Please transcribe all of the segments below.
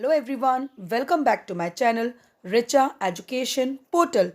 Hello everyone, welcome back to my channel Richa education portal.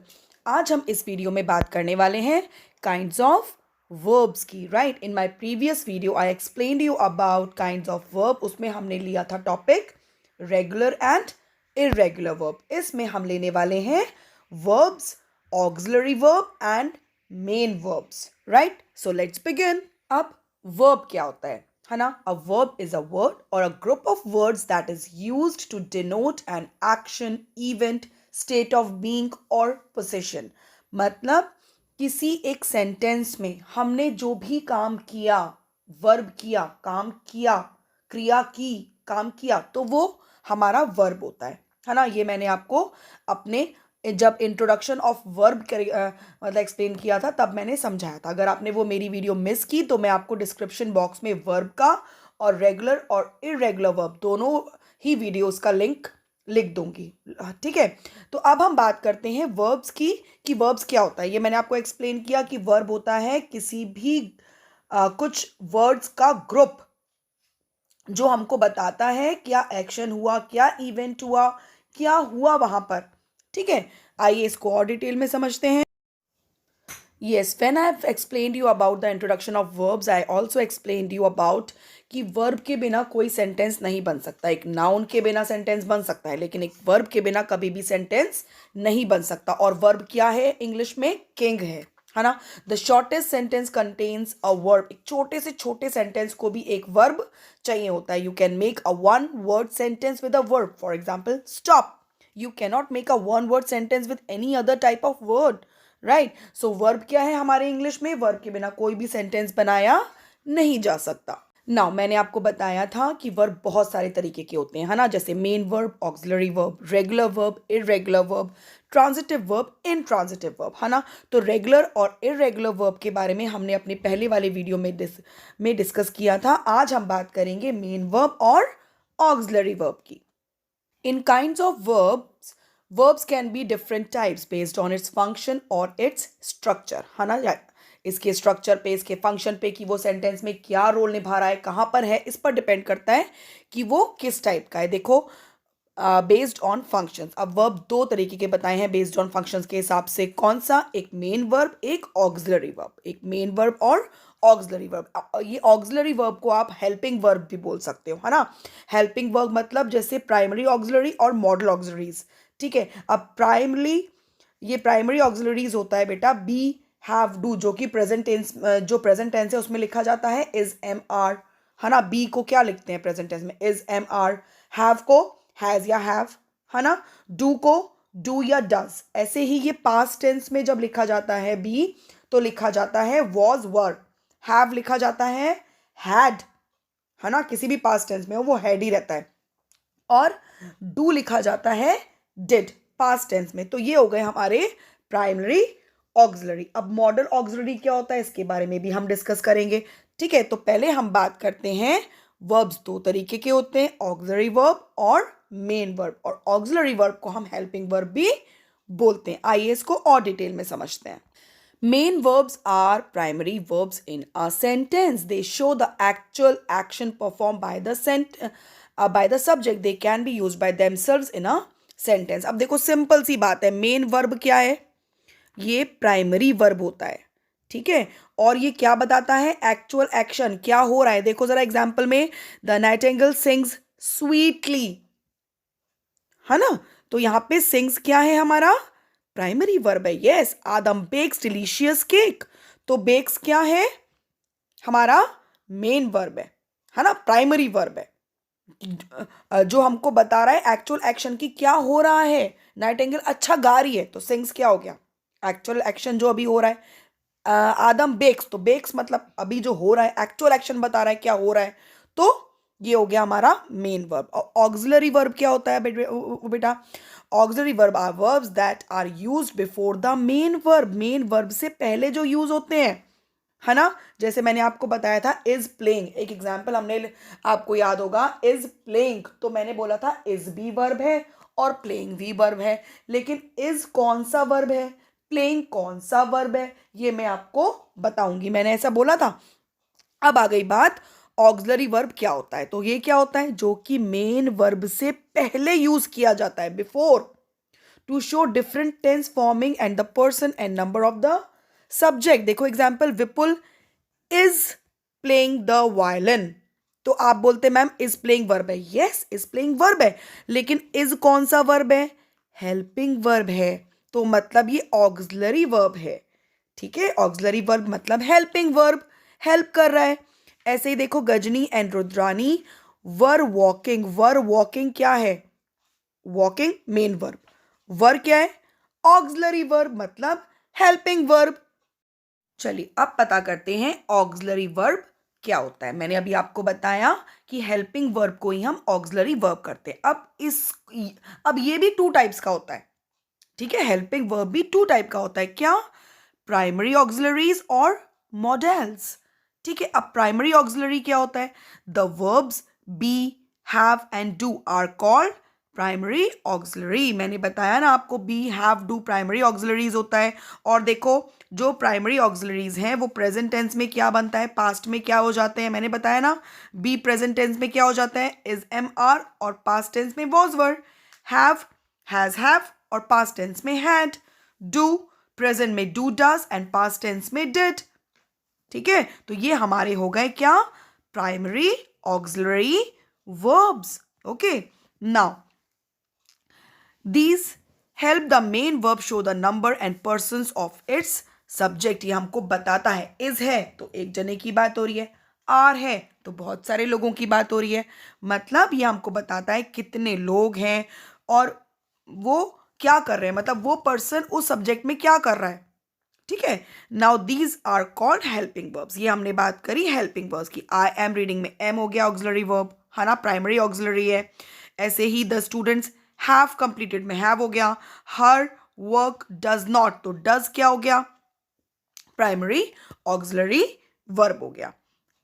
आज हम इस वीडियो में बात करने वाले हैं काइंड्स ऑफ वर्ब्स की। Right, in my previous video I explained you about kinds of verb. उसमें हमने लिया था topic regular and irregular verb. इसमें हम लेने वाले हैं verbs, auxiliary verb and main verbs. Right, so let's begin. अब वर्ब क्या होता है ना? A verb is a word or a group of words that is used to denote an action, event, state of being or position। मतलब किसी एक sentence में हमने जो भी काम किया, वर्ब किया, काम किया, क्रिया की, काम किया, तो वो हमारा वर्ब होता है ना? ये मैंने आपको अपने जब इंट्रोडक्शन ऑफ वर्ब मतलब एक्सप्लेन किया था तब मैंने समझाया था। अगर आपने वो मेरी वीडियो मिस की तो मैं आपको डिस्क्रिप्शन बॉक्स में वर्ब का और रेगुलर और इरेगुलर वर्ब दोनों ही वीडियोस का लिंक लिख दूंगी। ठीक है, तो अब हम बात करते हैं वर्ब्स की कि वर्ब्स क्या होता है। ये मैंने आपको एक्सप्लेन किया कि वर्ब होता है किसी भी कुछ वर्ड्स का ग्रुप जो हमको बताता है क्या एक्शन हुआ, क्या इवेंट हुआ, क्या हुआ वहां पर। ठीक है, आइए इसको और डिटेल में समझते हैं। Yes, when I have explained you about the introduction of verbs, I also explained you about कि वर्ब के बिना कोई सेंटेंस नहीं बन सकता। एक नाउन के बिना सेंटेंस बन सकता है, लेकिन एक वर्ब के बिना कभी भी सेंटेंस नहीं बन सकता। और वर्ब क्या है? इंग्लिश में किंग है ना? The shortest sentence contains a verb. एक छोटे से छोटे सेंटेंस को भी एक वर्ब चाहिए होता है। You can make a one word sentence with a verb. For example stop. You cannot make a one word sentence with any other type of word. Right, so verb क्या है हमारे English में? Verb के बिना कोई भी sentence बनाया नहीं जा सकता। नाउ मैंने आपको बताया था कि वर्ब बहुत सारे तरीके के होते हैं, है ना? जैसे main verb, auxiliary verb, regular verb, irregular verb, transitive verb, intransitive verb, है ना? तो रेगुलर और इररेगुलर वर्ब के बारे में हमने अपने पहले वाले वीडियो में डिस्कस किया था। आज हम बात करेंगे मेन वर्ब और ऑक्सिलरी वर्ब की। In kinds of verbs, verbs can be different types based on its function or its structure, है ना? इसके स्ट्रक्चर पे, इसके फंक्शन पे कि वो सेंटेंस में क्या रोल निभा रहा है, कहाँ पर है, इस पर डिपेंड करता है कि वो किस टाइप का है। देखो, बेस्ड ऑन फंक्शंस। अब वर्ब दो तरीके के बताए हैं बेस्ड ऑन फंक्शंस के हिसाब से। कौन सा? एक मेन वर्ब, एक ऑक्सिलरी वर्ब। एक मेन वर्ब और ऑक्सिलरी वर्ब। ये ऑक्सिलरी वर्ब को आप हेल्पिंग वर्ब भी बोल सकते हो, है ना? हेल्पिंग वर्ब मतलब जैसे प्राइमरी ऑक्सिलरी और मॉडल ऑक्सिलरीज। ठीक है, अब ये प्राइमरी ऑक्सिलरीज होता है बेटा बी, हैव, डू, जो कि प्रेजेंट टेंस, जो प्रेजेंट टेंस है उसमें लिखा जाता है इज, एम, आर, है ना? बी को क्या लिखते हैं प्रेजेंट टेंस में? Is, am, are. हैव को हैज या हैव, है ना? डू को डू या डज। ऐसे ही ये पास्ट टेंस में जब लिखा जाता है बी तो लिखा जाता है वॉज, वर। हैव लिखा जाता है हैड, है ना? किसी भी पास्ट टेंस में हो वो हैड ही रहता है। और डू लिखा जाता है डिड, पास्ट टेंस में। तो ये हो गए हमारे प्राइमरी ऑक्सिलरी। अब मॉडल ऑक्सिलरी क्या होता है इसके बारे में भी हम डिस्कस करेंगे। ठीक है, तो पहले हम बात करते हैं वर्ब्स दो तरीके के होते हैं, ऑक्सिलरी वर्ब और मेन वर्ब। और ऑक्सिलरी वर्ब को हम हेल्पिंग वर्ब भी बोलते हैं। आइए इसको और डिटेल में समझते हैं। Main verbs are primary verbs in a sentence. They show the actual action performed by the subject. They can be used by themselves in a sentence. अब देखो सिंपल सी बात है, मेन वर्ब क्या है? ये प्राइमरी वर्ब होता है। ठीक है, और ये क्या बताता है? एक्चुअल एक्शन क्या हो रहा है। देखो जरा एग्जाम्पल में, द नाइटिंगेल सिंग्स स्वीटली, है ना? तो यहां पे सिंग्स क्या है हमारा? प्राइमरी वर्ब है। यस, आदम बेक्स डिलीशियस केक। तो बेक्स क्या है? हमारा मेन वर्ब है ना? प्राइमरी वर्ब है जो हमको बता रहा है एक्चुअल एक्शन की क्या हो रहा है। नाइटिंगेल अच्छा गा रही है तो सिंग्स क्या हो गया? एक्चुअल एक्शन जो अभी हो रहा है। आदम बेक्स, तो बेक्स मतलब अभी जो हो रहा है, एक्चुअल एक्शन बता रहा है क्या हो रहा है। तो ये हो गया हमारा मेन वर्ब। और ऑक्सिलरी वर्ब क्या होता है बेटा? Auxiliary verb are verbs that are used before the main verb. Main verb से पहले जो यूज होते हैं, है ना? जैसे मैंने आपको बताया था इज प्लेइंग, एक एग्जांपल हमने, आपको याद होगा, इज प्लेइंग तो मैंने बोला था इज भी वर्ब है और प्लेइंग भी वर्ब है। लेकिन इज कौन सा वर्ब है, प्लेइंग कौन सा वर्ब है, ये मैं आपको बताऊंगी। मैंने ऐसा बोला था। अब आ गई बात ऑक्सिलरी वर्ब क्या होता है? तो ये क्या होता है? जो कि मेन वर्ब से पहले यूज किया जाता है, before, to show different tense forming and the person and number of the subject. देखो example, Vipul is playing the violin. तो आप बोलते मैम इज प्लेइंग वर्ब है. यस, इज प्लेइंग वर्ब है, लेकिन इज कौन सा वर्ब है? हेल्पिंग वर्ब है. तो मतलब ये ऑक्सिलरी वर्ब है. ठीक है, ऑक्सिलरी वर्ब मतलब हेल्पिंग वर्ब, हेल्प कर रहा है. ऐसे ही देखो, Ghazni and Rudrani were walking. Were walking क्या है? Walking main verb. वर क्या है? ऑक्सिलरी वर्ब मतलब हेल्पिंग वर्ब. चलिए अब पता करते हैं ऑक्सिलरी वर्ब क्या होता है. मैंने अभी आपको बताया कि हेल्पिंग वर्ब को ही हम ऑक्सिलरी वर्ब करते हैं. अब ये भी टू टाइप्स का होता है. ठीक है, हेल्पिंग वर्ब भी टू टाइप का होता है. क्या? प्राइमरी ऑक्सिलरीज और मॉडल्स. ठीक है, अब प्राइमरी ऑक्सिलरी क्या होता है? The verbs be, have and do are called primary auxiliary. मैंने बताया ना आपको, be, have, do primary auxiliaries होता है. और देखो, जो प्राइमरी ऑक्सिलरीज हैं वो प्रेजेंट टेंस में क्या बनता है, पास्ट में क्या हो जाते हैं. मैंने बताया ना, बी प्रेजेंट टेंस में क्या हो जाता है, इज, एम, आर, और पास्ट टेंस में was, were. Have, has, have, और पास्ट टेंस में हैड. डू प्रेजेंट में do, does, and past tense में डिड. ठीक है, तो ये हमारे हो गए क्या? Primary auxiliary verbs. Okay, now these help the main verb show the number and persons of its subject. ये हमको बताता है. is है तो एक जने की बात हो रही है, are है तो बहुत सारे लोगों की बात हो रही है. मतलब ये हमको बताता है कितने लोग हैं और वो क्या कर रहे हैं, मतलब वो पर्सन उस सब्जेक्ट में क्या कर रहा है. ठीक है, now these are called helping verbs. ये हमने बात करी हेल्पिंग वर्ब्स की. आई एम रीडिंग में एम हो गया ऑक्सिलरी वर्ब, है ना, प्राइमरी ऑक्सिलरी है. ऐसे ही द स्टूडेंट्स हैव कंप्लीटेड में हैव हो गया. हर वर्क डज नॉट, तो डज क्या हो गया? प्राइमरी ऑक्सिलरी वर्ब हो गया.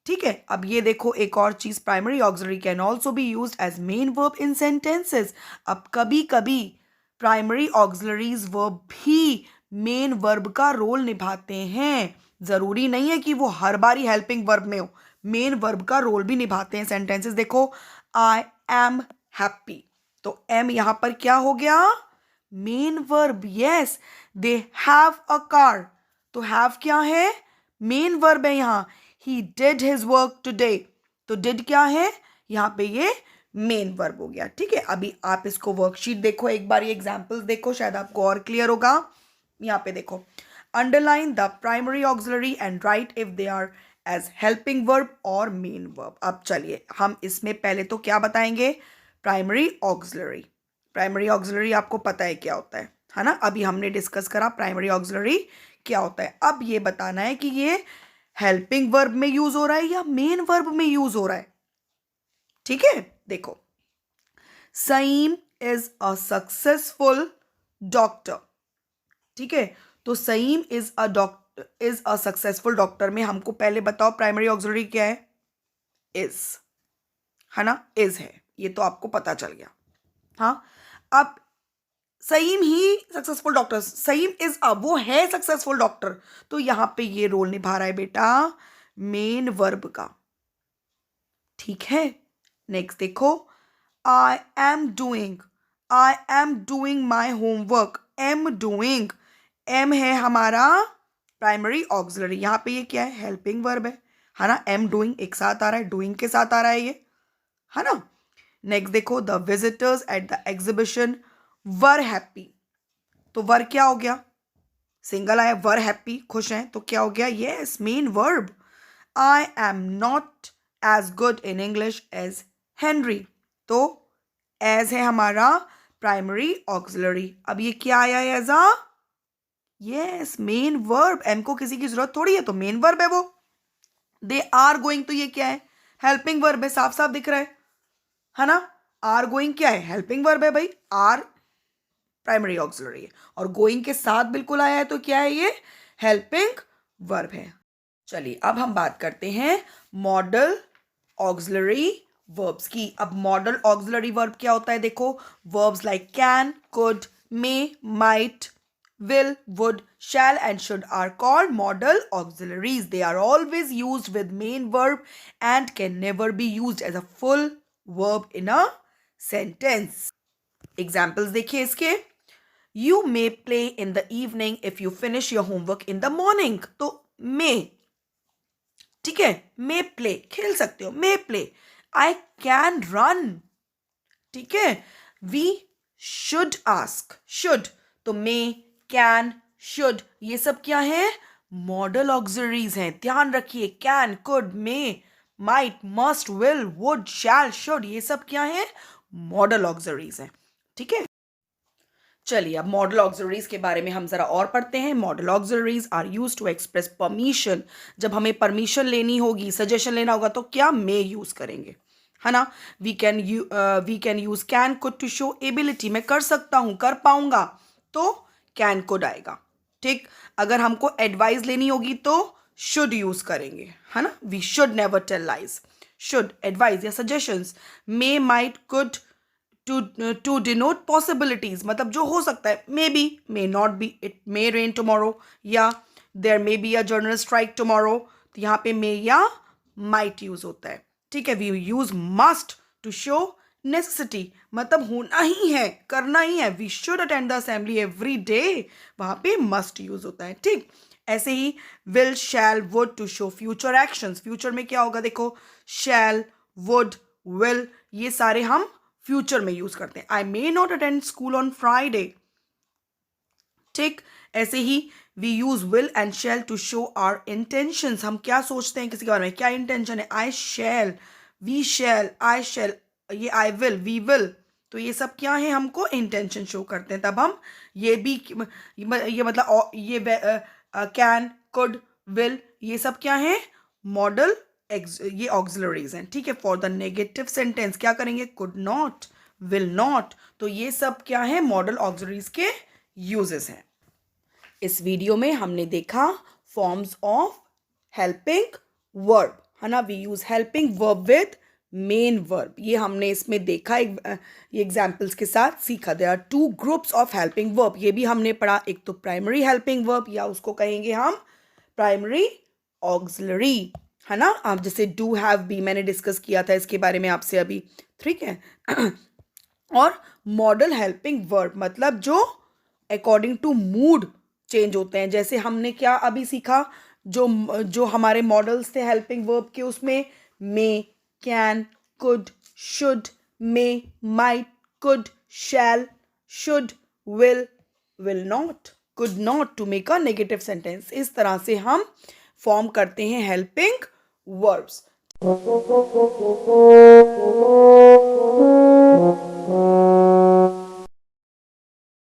ठीक है, अब ये देखो एक और चीज, primary auxiliary can also be used as main verb in sentences. अब कभी कभी प्राइमरी ऑक्सिलरीज वर्ब भी मेन वर्ब का रोल निभाते हैं. जरूरी नहीं है कि वो हर बारी हेल्पिंग वर्ब में हो, मेन वर्ब का रोल भी निभाते हैं सेंटेंसेस. देखो, आई एम हैप्पी, तो एम यहां पर क्या हो गया? Main verb. Yes, they have a car, तो हैव क्या है? मेन वर्ब है यहां. He did his work today, तो डिड क्या है यहां पे? ये मेन वर्ब हो गया. ठीक है, अभी आप इसको वर्कशीट देखो एक बार, ये एग्जांपल्स देखो, शायद आपको और क्लियर होगा. यहां पे देखो, underline the primary auxiliary and write if they are as helping verb और मेन वर्ब. अब चलिए हम इसमें पहले तो क्या बताएंगे, प्राइमरी ऑक्सिलरी. प्राइमरी ऑक्सिलरी आपको पता है क्या होता है ना. अभी हमने डिस्कस करा प्राइमरी ऑक्सिलरी क्या होता है. अब ये बताना है कि ये हेल्पिंग वर्ब में यूज हो रहा है या मेन वर्ब में यूज हो रहा है. ठीक है, देखो, Saim is a successful doctor. ठीक है, तो Saim is a successful doctor में हमको पहले बताओ प्राइमरी ऑक्सिलरी क्या है? इज, है ना, इज है, ये तो आपको पता चल गया. हाँ, अब Saim he successful doctor, Saim is a, वो है सक्सेसफुल डॉक्टर, तो यहां पे ये रोल निभा रहा है बेटा मेन वर्ब का. ठीक है, नेक्स्ट देखो, I am doing my homework. Am doing, am है हमारा प्राइमरी ऑक्सिलरी. यहां पे ये क्या है? हेल्पिंग वर्ब है ना. एम डूइंग एक साथ आ रहा है, डूइंग के साथ आ रहा है ये, है ना. नेक्स्ट देखो, the visitors at the exhibition were happy, तो वर क्या हो गया? सिंगल आया, वर हैप्पी, खुश हैं, तो क्या हो गया? Yes, main verb. I am not as good in English as Henry, तो एज है हमारा प्राइमरी ऑक्सिलरी. अब ये क्या आया है? As a, yes, main verb. Am को किसी की जरूरत थोड़ी है, तो मेन वर्ब है वो. दे आर गोइंग, तो ये क्या है? हेल्पिंग वर्ब है, साफ साफ दिख रहा है ना. आर गोइंग क्या है? हेल्पिंग वर्ब है भाई. आर प्राइमरी ऑक्सिलरी है और गोइंग के साथ बिल्कुल आया है, तो क्या है? ये हेल्पिंग वर्ब है. चलिए अब हम बात करते हैं मॉडल ऑक्सिलरी वर्ब्स की. अब मॉडल ऑक्सिलरी वर्ब क्या होता है? देखो, verbs like can, could, may, might, will, would, shall and should are called modal auxiliaries. They are always used with main verb and can never be used as a full verb in a sentence. Examples देखिए इसके. You may play in the evening if you finish your homework in the morning. तो may, ठीक है, may play, खेल सकते हो, may play. I can run, ठीक है. We should ask, should, तो may, can, should ये सब क्या है? मॉडल ऑक्सिलरीज हैं. ध्यान रखिए, can, could, may, might, must, will, would, shall, should ये सब क्या है? मॉडल ऑक्सिलरीज हैं. ठीक है. चलिए अब मॉडल ऑक्सिलरीज के बारे में हम जरा और पढ़ते हैं. Modal auxiliaries are use to express permission. जब हमें परमिशन लेनी होगी, सजेशन लेना होगा तो क्या मे यूज करेंगे, है ना. We can use can could to show ability. मैं कर सकता हूं, कर पाऊंगा, तो कैन कुड आएगा. ठीक. अगर हमको एडवाइस लेनी होगी तो शुड यूज करेंगे, है ना. We should never tell lies. Should, advice या suggestions. May, might, could to denote possibilities, मतलब जो हो सकता है. May be, may not be, it may rain tomorrow, या there may be a general strike tomorrow. तो यहाँ पे मे या माइट यूज होता है. ठीक है. We use must to show necessity, मतलब होना ही है, करना ही है. We should attend the assembly every day, वहां पे मस्ट यूज होता है. ठीक. ऐसे ही will, shall, would to show future actions. Future में क्या होगा देखो, शैल, वुड, विल ये सारे हम फ्यूचर में यूज करते हैं. I may not attend school on Friday. ठीक. ऐसे ही we use will and shall to show our intentions. हम क्या सोचते हैं किसी के बारे में, क्या इंटेंशन है. आई शैल, वी शैल, आई शैल, ये आई विल, वी विल. तो ये सब क्या है, हमको इंटेंशन शो करते हैं. तब हम ये भी, ये मतलब ये कैन, कुड, विल ये सब क्या है, मॉडल ये ऑक्सिलरीज हैं. ठीक है. फॉर द नेगेटिव सेंटेंस क्या करेंगे, कुड नॉट, विल नॉट. तो ये सब क्या है, मॉडल ऑक्सिलरीज के यूजेस हैं. इस वीडियो में हमने देखा फॉर्म्स ऑफ हेल्पिंग वर्ब, है ना. We use helping verb with main verb. ये हमने इसमें देखा, ये एग्जाम्पल्स के साथ सीखा. There are two groups of helping verb. ये भी हमने पढ़ा. एक तो प्राइमरी हेल्पिंग वर्ब, या उसको कहेंगे हम प्राइमरी ऑक्सिलरी, है ना. आप जैसे डू, हैव, बी मैंने डिस्कस किया था इसके बारे में आपसे अभी. ठीक है. और मॉडल हेल्पिंग वर्ब मतलब जो अकॉर्डिंग टू मूड चेंज होते हैं. जैसे हमने क्या अभी सीखा, जो हमारे मॉडल्स थे हेल्पिंग वर्ब के, उसमें may, can, could, should, may, might, could, shall, should, will not, could not, to make a negative sentence. इस तरह से हम फॉर्म करते हैं हेल्पिंग वर्ब्स.